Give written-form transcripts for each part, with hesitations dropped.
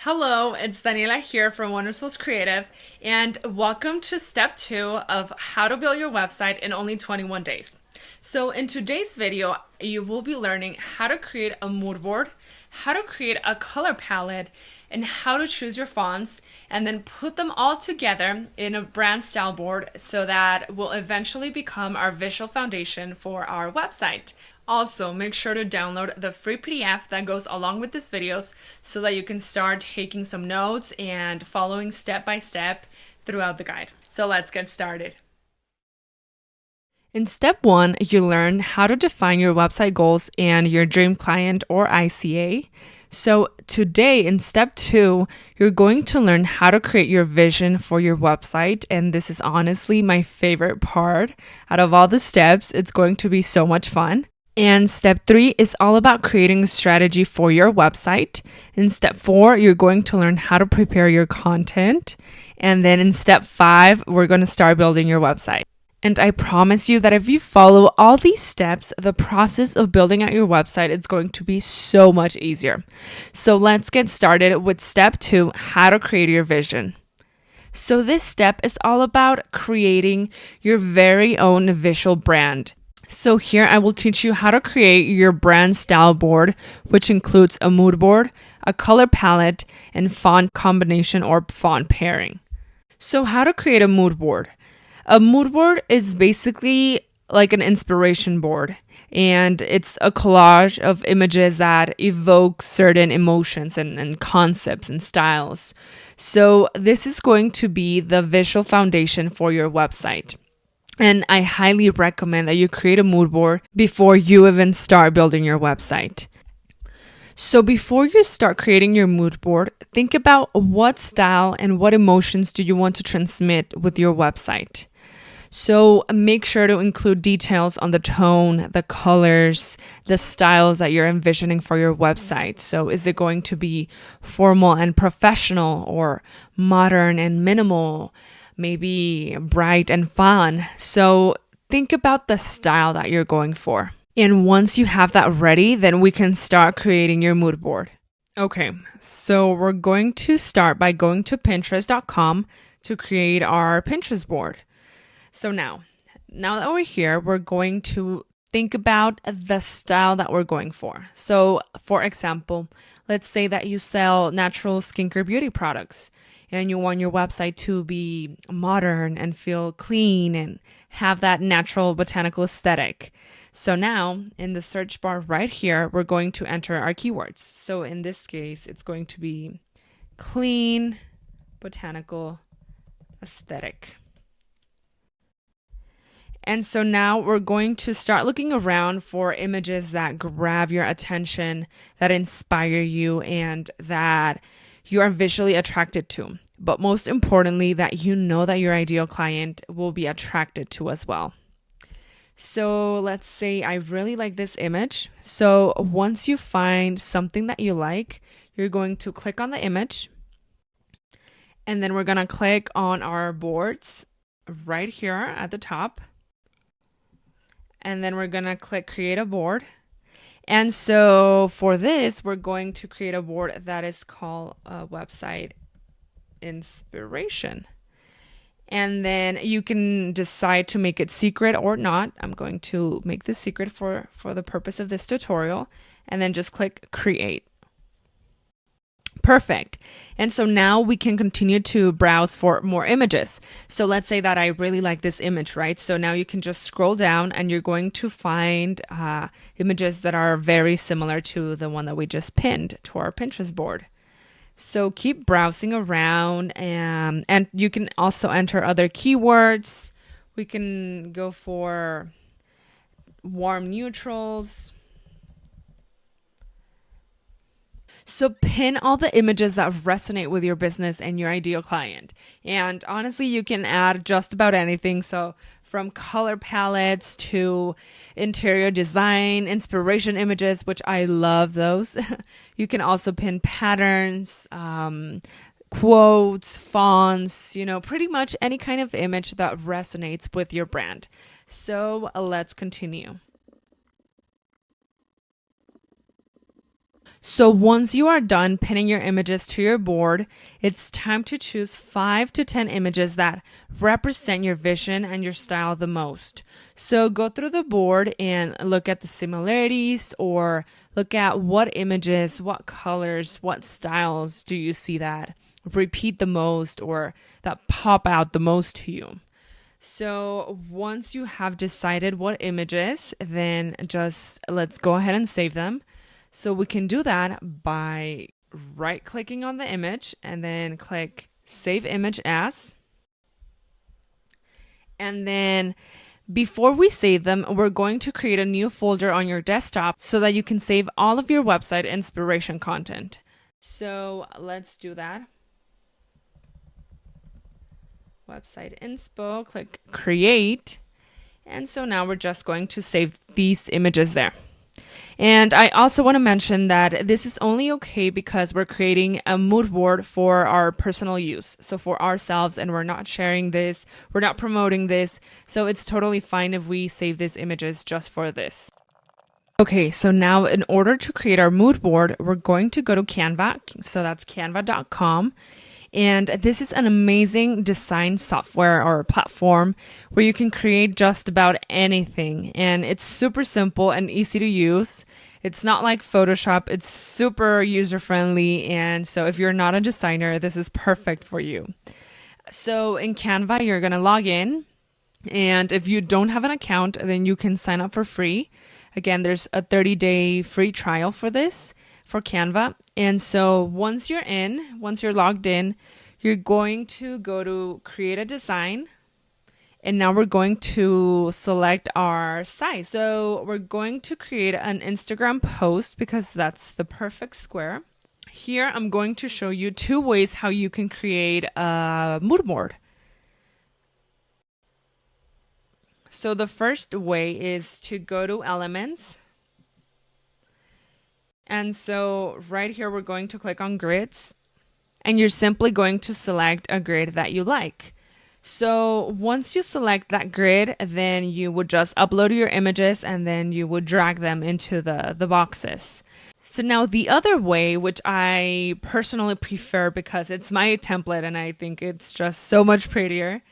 Hello, it's Daniela here from Wonderful's Creative, and welcome to step 2 of how to build your website in only 21 days. So, in today's video, you will be learning how to create a mood board, how to create a color palette, and how to choose your fonts, and then put them all together in a brand style board so that will eventually become our visual foundation for our website. Also, make sure to download the free PDF that goes along with these videos so that you can start taking some notes and following step by step throughout the guide. So let's get started. In step 1, you learn how to define your website goals and your dream client or ICA. So today in step 2, you're going to learn how to create your vision for your website. And this is honestly my favorite part. Out of all the steps, it's going to be so much fun. And step 3 is all about creating a strategy for your website. In step 4, you're going to learn how to prepare your content. And then in step 5, we're going to start building your website. And I promise you that if you follow all these steps, the process of building out your website is going to be so much easier. So let's get started with step 2, how to create your vision. So this step is all about creating your very own visual brand. So here I will teach you how to create your brand style board, which includes a mood board, a color palette, and font combination or font pairing. So how to create a mood board? A mood board is basically like an inspiration board, and it's a collage of images that evoke certain emotions and concepts and styles. So this is going to be the visual foundation for your website. And I highly recommend that you create a mood board before you even start building your website. So before you start creating your mood board, think about what style and what emotions do you want to transmit with your website. So make sure to include details on the tone, the colors, the styles that you're envisioning for your website. So is it going to be formal and professional, or modern and minimal? Maybe bright and fun. So think about the style that you're going for. And once you have that ready, then we can start creating your mood board. Okay, so we're going to start by going to Pinterest.com to create our Pinterest board. So now that we're here, we're going to think about the style that we're going for. So for example, let's say that you sell natural skincare beauty products, and you want your website to be modern and feel clean and have that natural botanical aesthetic. So now in the search bar right here, we're going to enter our keywords. So in this case, it's going to be clean, botanical, aesthetic. And so now we're going to start looking around for images that grab your attention, that inspire you, and that you are visually attracted to. But most importantly, that you know that your ideal client will be attracted to as well. So let's say I really like this image. So once you find something that you like, you're going to click on the image. And then we're going to click on our boards right here at the top. And then we're going to click create a board. And so for this, we're going to create a board that is called a website inspiration. And then you can decide to make it secret or not. I'm going to make this secret for the purpose of this tutorial. And then just click create. Perfect. And so now we can continue to browse for more images. So let's say that I really like this image, right? So now you can just scroll down and you're going to find images that are very similar to the one that we just pinned to our Pinterest board. So keep browsing around, and you can also enter other keywords. We can go for warm neutrals. So pin all the images that resonate with your business and your ideal client. And honestly, you can add just about anything. So from color palettes to interior design, inspiration images, which I love those. You can also pin patterns, quotes, fonts, pretty much any kind of image that resonates with your brand. So let's continue. So once you are done pinning your images to your board, it's time to choose 5 to 10 images that represent your vision and your style the most. So go through the board and look at the similarities, or look at what images, what colors, what styles do you see that repeat the most or that pop out the most to you. So once you have decided what images, then just let's go ahead and save them. So we can do that by right clicking on the image and then click Save Image As. And then before we save them, we're going to create a new folder on your desktop so that you can save all of your website inspiration content. So let's do that. Website inspo, click create. And so now we're just going to save these images there. And I also want to mention that this is only okay because we're creating a mood board for our personal use. So for ourselves, and we're not sharing this, we're not promoting this. So it's totally fine if we save these images just for this. Okay, so now in order to create our mood board, we're going to go to Canva. So that's canva.com. And this is an amazing design software or platform where you can create just about anything. And it's super simple and easy to use. It's not like Photoshop. It's super user friendly. And so if you're not a designer, this is perfect for you. So in Canva, you're going to log in. And if you don't have an account, then you can sign up for free. Again, there's a 30-day free trial for this, for Canva. And so once you're logged in, you're going to go to create a design. And now we're going to select our size. So we're going to create an Instagram post because that's the perfect square. Here, I'm going to show you 2 ways how you can create a mood board. So the first way is to go to Elements. And so right here, we're going to click on grids, and you're simply going to select a grid that you like. So once you select that grid, then you would just upload your images and then you would drag them into the boxes. So now the other way, which I personally prefer because it's my template and I think it's just so much prettier,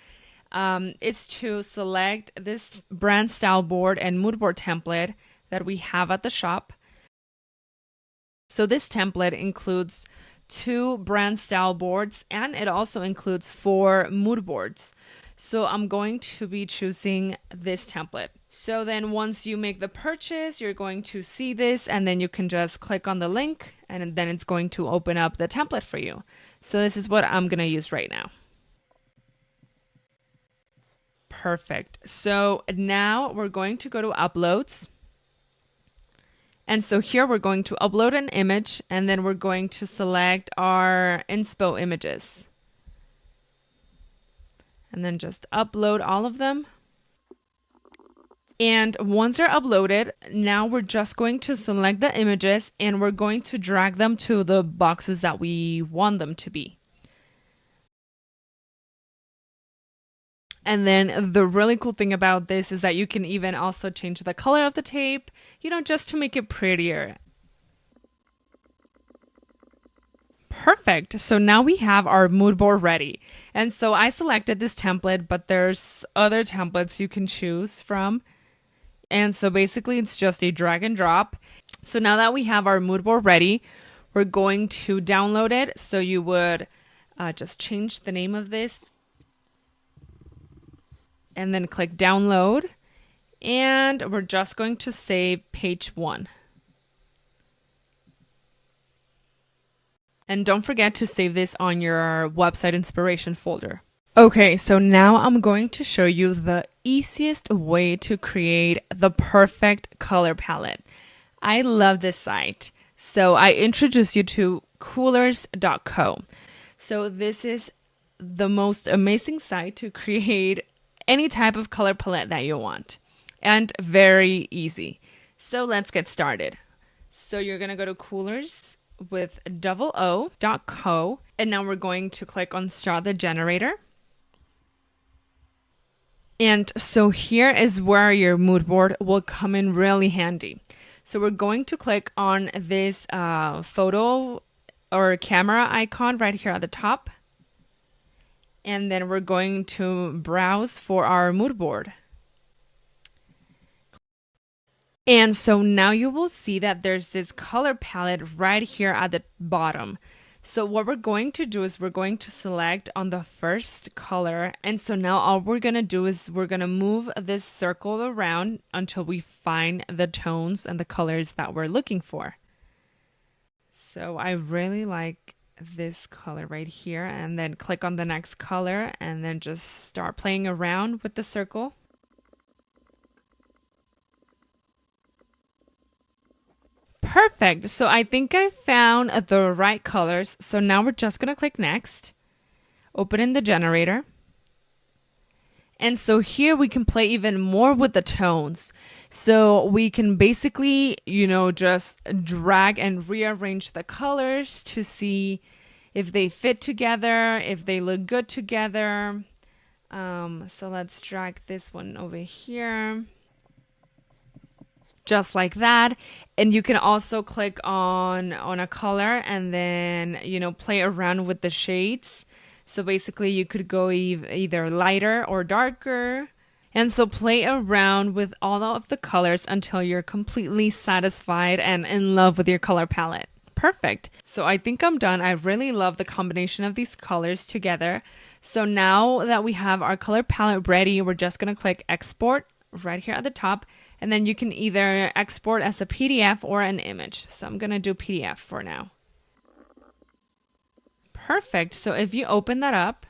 is to select this brand style board and mood board template that we have at the shop. So this template includes 2 brand style boards and it also includes 4 mood boards. So I'm going to be choosing this template. So then once you make the purchase, you're going to see this and then you can just click on the link and then it's going to open up the template for you. So this is what I'm going to use right now. Perfect. So now we're going to go to uploads. And so here we're going to upload an image and then we're going to select our inspo images. And then just upload all of them. And once they're uploaded, now we're just going to select the images and we're going to drag them to the boxes that we want them to be. And then the really cool thing about this is that you can even also change the color of the tape, just to make it prettier. Perfect. So now we have our mood board ready. And so I selected this template, but there's other templates you can choose from. And so basically it's just a drag and drop. So now that we have our mood board ready, we're going to download it. So you would just change the name of this and then click download. And we're just going to save page 1. And don't forget to save this on your website inspiration folder. Okay, so now I'm going to show you the easiest way to create the perfect color palette. I love this site. So I introduce you to coolers.co. So this is the most amazing site to create any type of color palette that you want. And very easy. So let's get started. So you're going to go to coolers with o.co. And now we're going to click on Start the Generator. And so here is where your mood board will come in really handy. So we're going to click on this photo or camera icon right here at the top. And then we're going to browse for our mood board. And so now you will see that there's this color palette right here at the bottom. So what we're going to do is we're going to select on the first color. And so now all we're going to do is we're going to move this circle around until we find the tones and the colors that we're looking for. So I really like this color right here, and then click on the next color and then just start playing around with the circle. Perfect. So I think I found the right colors. So now we're just going to click next, open in the generator. And so here we can play even more with the tones. So we can basically, just drag and rearrange the colors to see if they fit together, if they look good together. So let's drag this one over here. Just like that. And you can also click on a color and then, play around with the shades. So basically you could go either lighter or darker. And so play around with all of the colors until you're completely satisfied and in love with your color palette. Perfect. So I think I'm done. I really love the combination of these colors together. So now that we have our color palette ready, we're just going to click export right here at the top. And then you can either export as a PDF or an image. So I'm going to do PDF for now. Perfect. So if you open that up,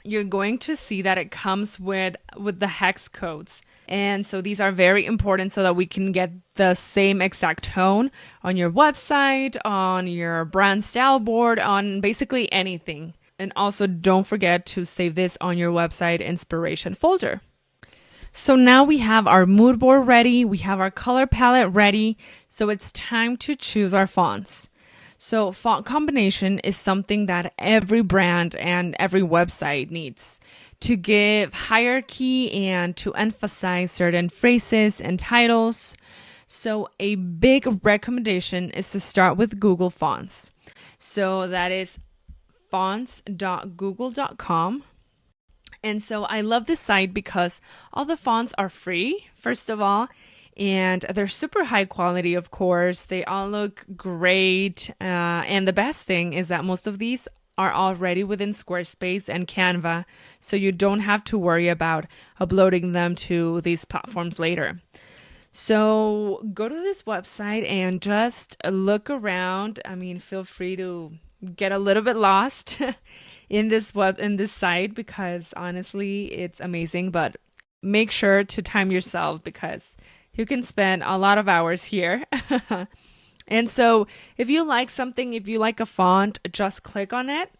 you're going to see that it comes with the hex codes. And so these are very important so that we can get the same exact tone on your website, on your brand style board, on basically anything. And also don't forget to save this on your website inspiration folder. So now we have our mood board ready. We have our color palette ready. So it's time to choose our fonts. So font combination is something that every brand and every website needs to give hierarchy and to emphasize certain phrases and titles. So a big recommendation is to start with Google Fonts. So that is fonts.google.com. And so I love this site because all the fonts are free, first of all, and they're super high quality, of course. They all look great. And the best thing is that most of these are already within Squarespace and Canva, so you don't have to worry about uploading them to these platforms later. So go to this website and just look around. I mean, feel free to get a little bit lost in this site because honestly, it's amazing, but make sure to time yourself because you can spend a lot of hours here. And so if you like something, if you like a font, just click on it.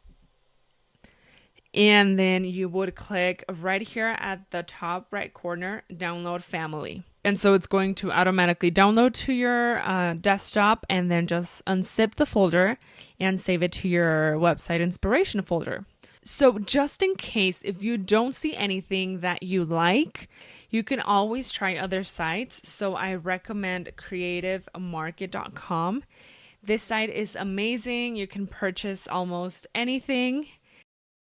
And then you would click right here at the top right corner, download family. And so it's going to automatically download to your desktop and then just unzip the folder and save it to your website inspiration folder. So just in case, if you don't see anything that you like, you can always try other sites. So I recommend creativemarket.com. This site is amazing. You can purchase almost anything.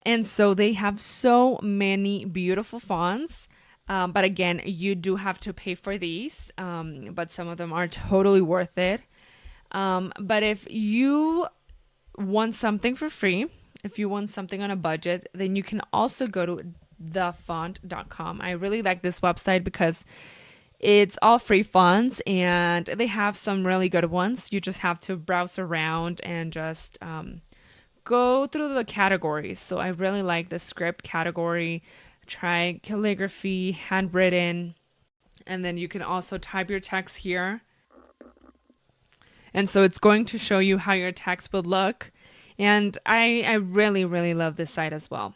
And so they have so many beautiful fonts. But again, you do have to pay for these. But some of them are totally worth it. But if you want something for free, if you want something on a budget, then you can also go to thefont.com. I really like this website because it's all free fonts and they have some really good ones. You just have to browse around and just go through the categories. So I really like the script category. Try calligraphy, handwritten, and then you can also type your text here. And so it's going to show you how your text would look. And I really, really love this site as well.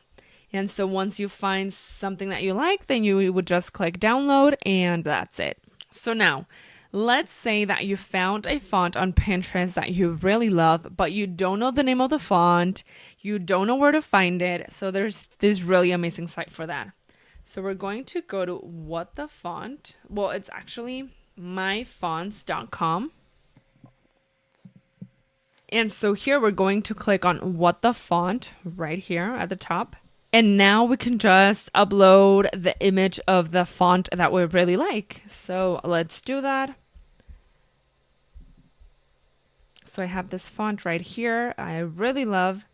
And so once you find something that you like, then you would just click download and that's it. So now, let's say that you found a font on Pinterest that you really love, but you don't know the name of the font. You don't know where to find it. So there's this really amazing site for that. So we're going to go to what the font. Well, it's actually myfonts.com. And so here we're going to click on what the font right here at the top. And now we can just upload the image of the font that we really like. So let's do that. So I have this font right here I really love.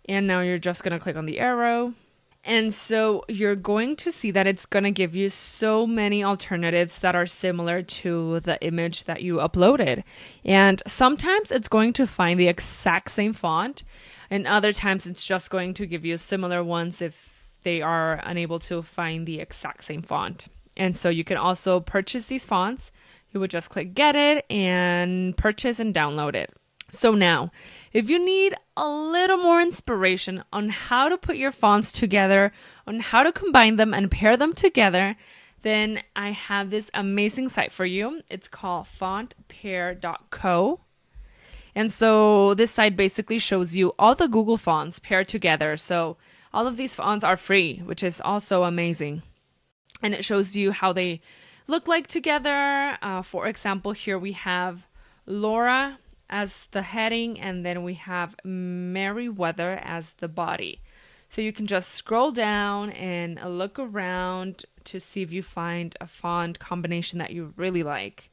And now you're just going to click on the arrow. And so you're going to see that it's going to give you so many alternatives that are similar to the image that you uploaded. And sometimes it's going to find the exact same font, and other times it's just going to give you similar ones if they are unable to find the exact same font. And so you can also purchase these fonts. You would just click get it and purchase and download it. So now, if you need a little more inspiration on how to put your fonts together, on how to combine them and pair them together, then I have this amazing site for you. It's called fontpair.co. And so this site basically shows you all the Google fonts paired together. So all of these fonts are free, which is also amazing. And it shows you how they look like together. For example, here we have Laura as the heading, and then we have Merryweather as the body. So you can just scroll down and look around to see if you find a font combination that you really like.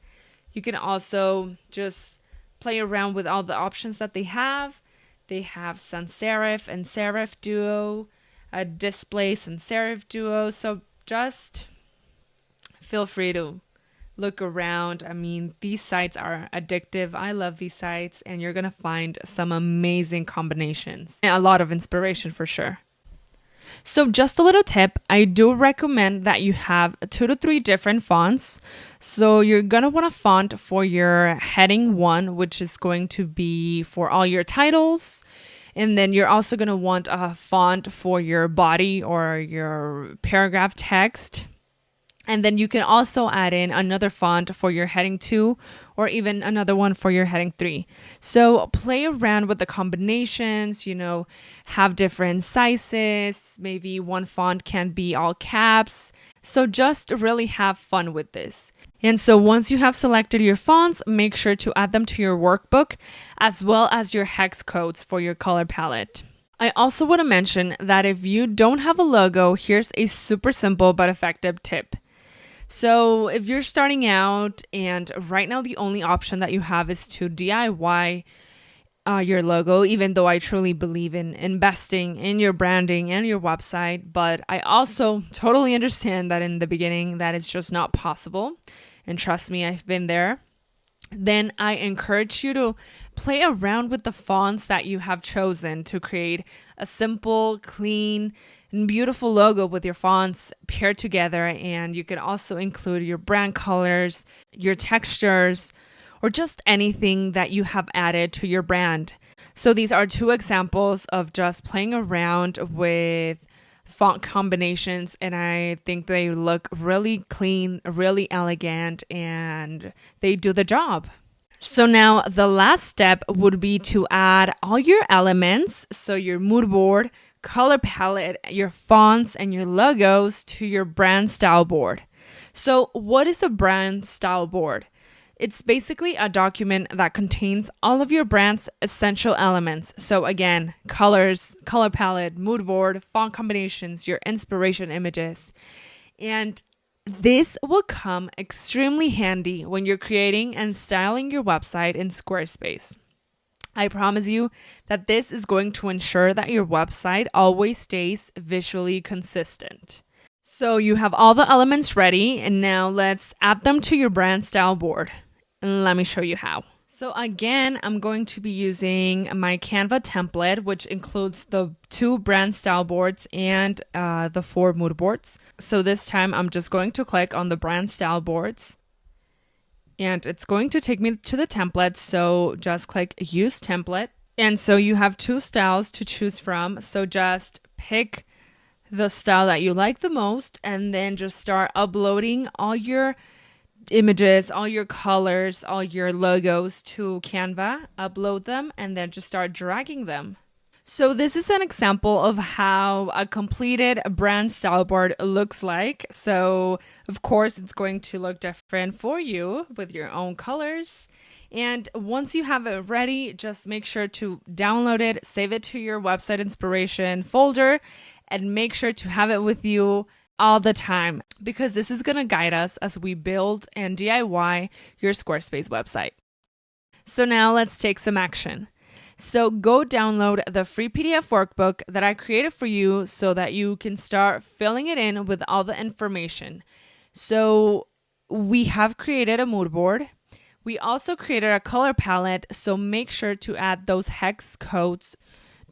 You can also just play around with all the options that they have. They have sans serif and serif duo, a display sans serif duo. So just feel free to look around. I mean, these sites are addictive. I love these sites, and you're going to find some amazing combinations and a lot of inspiration for sure. So just a little tip, I do recommend that you have 2 to 3 different fonts. So you're going to want a font for your heading 1, which is going to be for all your titles. And then you're also going to want a font for your body or your paragraph text. And then you can also add in another font for your heading 2 or even another one for your heading 3. So play around with the combinations, have different sizes. Maybe one font can be all caps. So just really have fun with this. And so once you have selected your fonts, make sure to add them to your workbook as well as your hex codes for your color palette. I also want to mention that if you don't have a logo, here's a super simple but effective tip. So if you're starting out and right now the only option that you have is to DIY your logo, even though I truly believe in investing in your branding and your website, but I also totally understand that in the beginning that is just not possible. And trust me, I've been there. Then I encourage you to play around with the fonts that you have chosen to create a simple, clean, and beautiful logo with your fonts paired together. And you can also include your brand colors, your textures, or just anything that you have added to your brand. So these are 2 examples of just playing around with font combinations, and I think they look really clean, really elegant, and they do the job. So now the last step would be to add all your elements, so your mood board, color palette, your fonts, and your logos to your brand style board. So what is a brand style board? It's basically a document that contains all of your brand's essential elements. So again, colors, color palette, mood board, font combinations, your inspiration images. And this will come extremely handy when you're creating and styling your website in Squarespace. I promise you that this is going to ensure that your website always stays visually consistent. So you have all the elements ready, and now let's add them to your brand style board. And let me show you how. So again, I'm going to be using my Canva template, which includes the 2 brand style boards and the 4 mood boards. So this time I'm just going to click on the brand style boards, and it's going to take me to the template. So just click use template. And so you have 2 styles to choose from. So just pick the style that you like the most, and then just start uploading all your images, all your colors, all your logos to Canva, upload them, and then just start dragging them. So this is an example of how a completed brand style board looks like. So of course it's going to look different for you with your own colors. And once you have it ready, just make sure to download it, save it to your website inspiration folder, and make sure to have it with you all the time because this is going to guide us as we build and DIY your Squarespace website. So now let's take some action. So go download the free PDF workbook that I created for you so that you can start filling it in with all the information. So we have created a mood board. We also created a color palette, so make sure to add those hex codes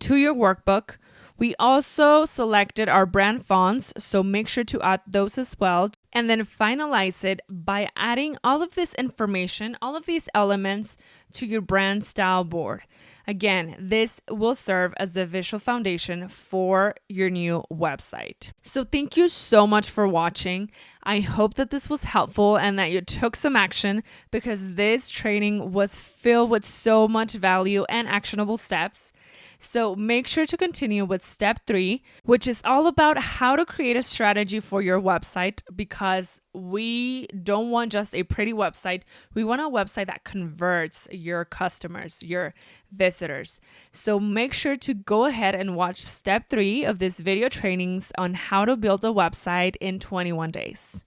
to your workbook. We also selected our brand fonts, so make sure to add those as well. And then finalize it by adding all of this information, all of these elements to your brand style board. Again, this will serve as the visual foundation for your new website. So thank you so much for watching. I hope that this was helpful and that you took some action because this training was filled with so much value and actionable steps. So make sure to continue with step 3, which is all about how to create a strategy for your website because we don't want just a pretty website. We want a website that converts your customers, your visitors. So make sure to go ahead and watch step 3 of this video trainings on how to build a website in 21 days.